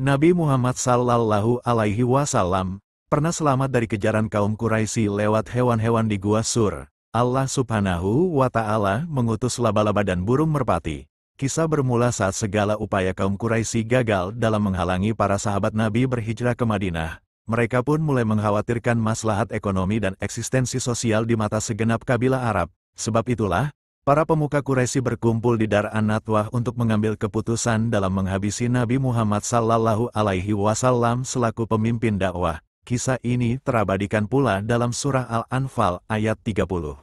Nabi Muhammad Sallallahu Alaihi Wasallam pernah selamat dari kejaran kaum Quraisy lewat hewan-hewan di Gua Sur. Allah Subhanahu wa Ta'ala mengutus laba-laba dan burung merpati. Kisah bermula saat segala upaya kaum Quraisy gagal dalam menghalangi para sahabat Nabi berhijrah ke Madinah. Mereka pun mulai mengkhawatirkan maslahat ekonomi dan eksistensi sosial di mata segenap kabilah Arab. Sebab itulah, para pemuka Quraisy berkumpul di Dar An-Nadwah untuk mengambil keputusan dalam menghabisi Nabi Muhammad Sallallahu Alaihi Wasallam selaku pemimpin dakwah. Kisah ini terabadikan pula dalam surah Al-Anfal ayat 30.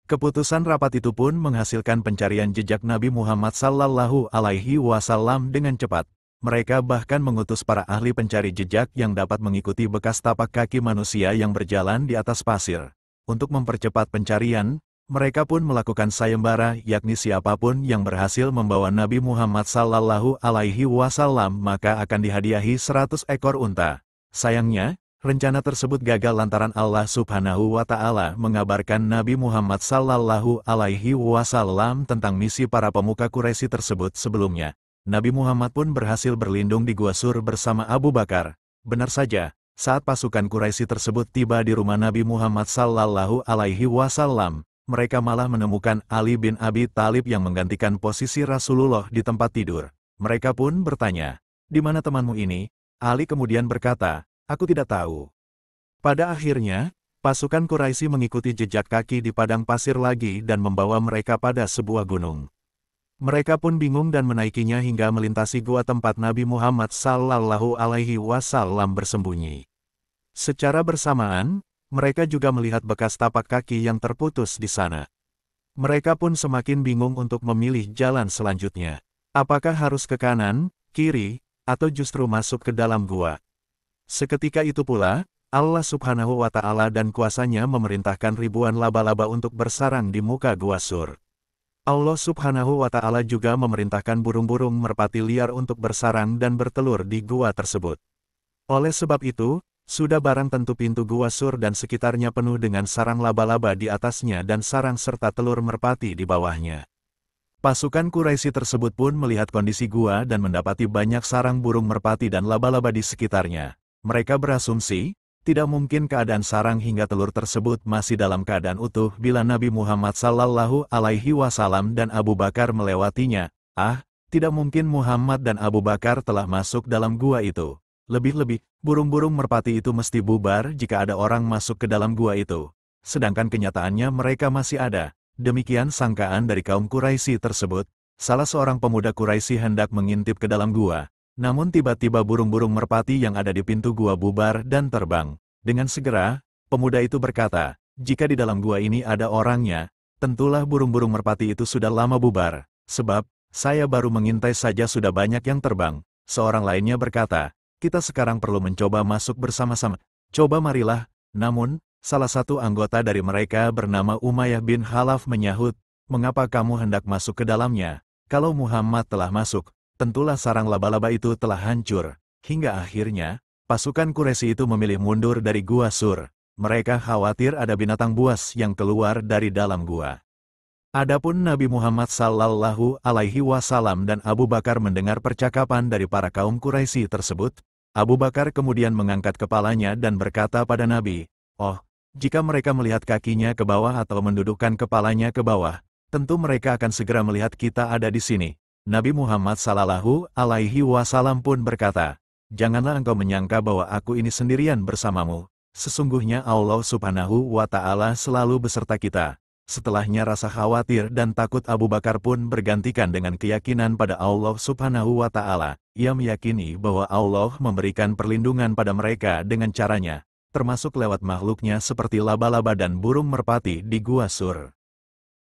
Keputusan rapat itu pun menghasilkan pencarian jejak Nabi Muhammad Sallallahu Alaihi Wasallam dengan cepat. Mereka bahkan mengutus para ahli pencari jejak yang dapat mengikuti bekas tapak kaki manusia yang berjalan di atas pasir. Untuk mempercepat pencarian, mereka pun melakukan sayembara, yakni siapapun yang berhasil membawa Nabi Muhammad Sallallahu Alaihi Wasallam maka akan dihadiahi 100 ekor unta. Sayangnya, rencana tersebut gagal lantaran Allah Subhanahu wa Ta'ala mengabarkan Nabi Muhammad Sallallahu Alaihi Wasallam tentang misi para pemuka Quraisy tersebut sebelumnya. Nabi Muhammad pun berhasil berlindung di Gua Sur bersama Abu Bakar. Benar saja, saat pasukan Quraisy tersebut tiba di rumah Nabi Muhammad Sallallahu Alaihi Wasallam, mereka malah menemukan Ali bin Abi Thalib yang menggantikan posisi Rasulullah di tempat tidur. Mereka pun bertanya, "Di mana temanmu ini?" Ali kemudian berkata, "Aku tidak tahu." Pada akhirnya, pasukan Quraisy mengikuti jejak kaki di padang pasir lagi dan membawa mereka pada sebuah gunung. Mereka pun bingung dan menaikinya hingga melintasi gua tempat Nabi Muhammad Sallallahu Alaihi Wasallam bersembunyi. Secara bersamaan, mereka juga melihat bekas tapak kaki yang terputus di sana. Mereka pun semakin bingung untuk memilih jalan selanjutnya. Apakah harus ke kanan, kiri, atau justru masuk ke dalam gua? Seketika itu pula, Allah Subhanahu wa Ta'ala dan kuasanya memerintahkan ribuan laba-laba untuk bersarang di muka Gua Sur. Allah Subhanahu wa Ta'ala juga memerintahkan burung-burung merpati liar untuk bersarang dan bertelur di gua tersebut. Oleh sebab itu, sudah barang tentu pintu Gua Sur dan sekitarnya penuh dengan sarang laba-laba di atasnya dan sarang serta telur merpati di bawahnya. Pasukan Quraisy tersebut pun melihat kondisi gua dan mendapati banyak sarang burung merpati dan laba-laba di sekitarnya. Mereka berasumsi, tidak mungkin keadaan sarang hingga telur tersebut masih dalam keadaan utuh bila Nabi Muhammad Sallallahu Alaihi Wasallam dan Abu Bakar melewatinya. Tidak mungkin Muhammad dan Abu Bakar telah masuk dalam gua itu. Lebih-lebih, burung-burung merpati itu mesti bubar jika ada orang masuk ke dalam gua itu. Sedangkan kenyataannya mereka masih ada. Demikian sangkaan dari kaum Quraisy tersebut. Salah seorang pemuda Quraisy hendak mengintip ke dalam gua. Namun tiba-tiba burung-burung merpati yang ada di pintu gua bubar dan terbang. Dengan segera, pemuda itu berkata, "Jika di dalam gua ini ada orangnya, tentulah burung-burung merpati itu sudah lama bubar. Sebab, saya baru mengintai saja sudah banyak yang terbang." Seorang lainnya berkata, "Kita sekarang perlu mencoba masuk bersama-sama. Coba marilah." Namun, salah satu anggota dari mereka bernama Umayyah bin Khalaf menyahut, "Mengapa kamu hendak masuk ke dalamnya? Kalau Muhammad telah masuk, tentulah sarang laba-laba itu telah hancur." Hingga akhirnya, pasukan Quraisy itu memilih mundur dari Gua Sur. Mereka khawatir ada binatang buas yang keluar dari dalam gua. Adapun Nabi Muhammad Sallallahu Alaihi Wasallam dan Abu Bakar mendengar percakapan dari para kaum Quraisy tersebut. Abu Bakar kemudian mengangkat kepalanya dan berkata pada Nabi, "Oh, jika mereka melihat kakinya ke bawah atau mendudukkan kepalanya ke bawah, tentu mereka akan segera melihat kita ada di sini." Nabi Muhammad Sallallahu Alaihi Wasallam pun berkata, "Janganlah engkau menyangka bahwa aku ini sendirian bersamamu. Sesungguhnya Allah Subhanahu wa Ta'ala selalu beserta kita." Setelahnya rasa khawatir dan takut Abu Bakar pun bergantikan dengan keyakinan pada Allah Subhanahu wa Ta'ala. Ia meyakini bahwa Allah memberikan perlindungan pada mereka dengan caranya, termasuk lewat makhluknya seperti laba-laba dan burung merpati di Gua Sur.